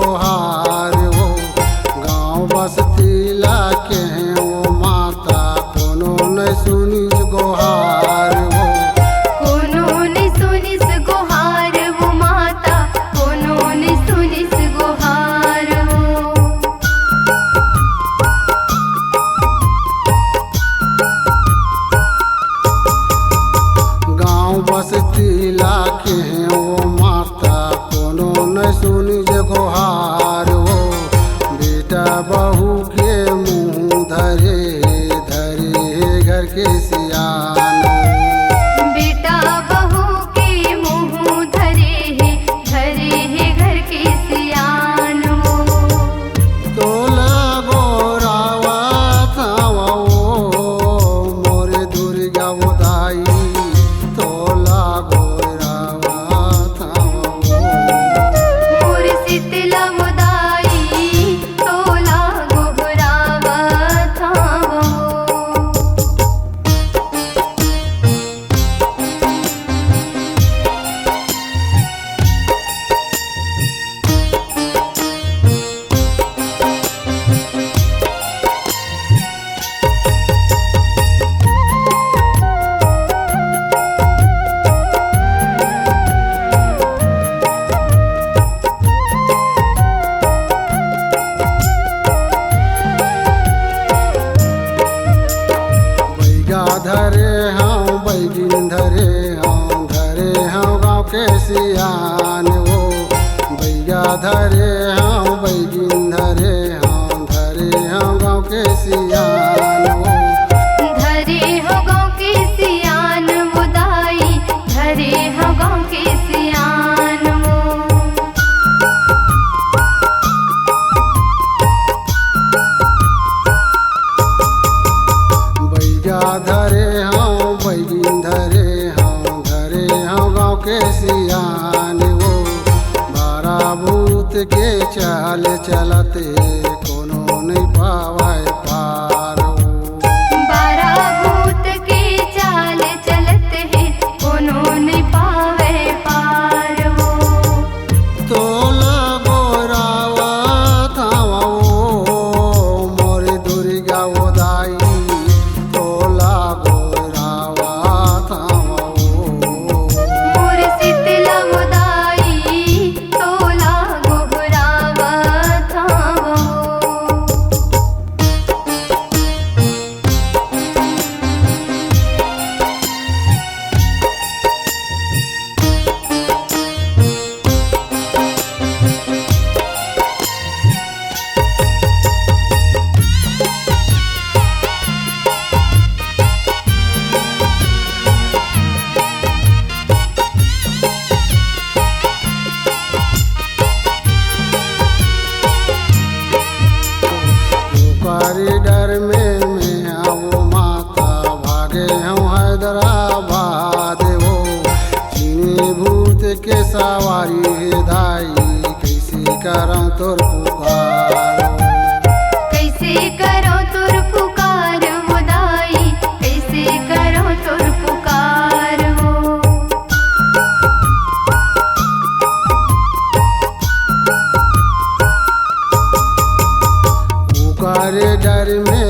गोहार हो। गाँव बस्ती लाके हैं वो माता कोनो न सुनिस गोहार हो। कोनो न सुनिस गोहार वो माता कोनो न सुनिस गोहार हो। गाँव बस्ती लाके हैं वो माता कोनो न सुनिस गोहार हो। बेटा बहू के मुँह धरे धरे घर के सियान हो। बेटा बहू के मुँह धरे है घर के सियान हो। तोला गोरावा थावा वो मोरे दुर्गा वो दाई। तोला गोरावा थावा वो मोर शीतला मुदाई तोला गोहरावा थावो। बैगा धरे हाँ बैगिन धरे हाँ गाँव के सियान हो। बैगा धरे हाँ बैगिन धरे हाँ गाँव के सियान हो। धरे हो गाँव के सियान मुदाई धरे हो गाँव के सियान हो। बैगा धरे हाँ बैगिन धरे हाँ गाँव के सियान हो। बारा भूत के चाल चलते कोनो नहीं पावे पार हो। बारा भूत के चाल चलत है कोनो नहीं पावे पार हो। तोला गोरावा थावा वो मोरे दुर्गा वो दाई। तोला गोरावा थावा वो मोर शीतला मुदाई तोला गोहरावा थावो। कॉरिडोर में मैं वो माता भागे हम हैदराबाद हो। चीनी भूत के सवारी है दाई कैसे करम तोर पुकार हो। कैसे करो तुर पुकार मुदाई कैसे करो तुर पुकार हो। कॉरिडोर में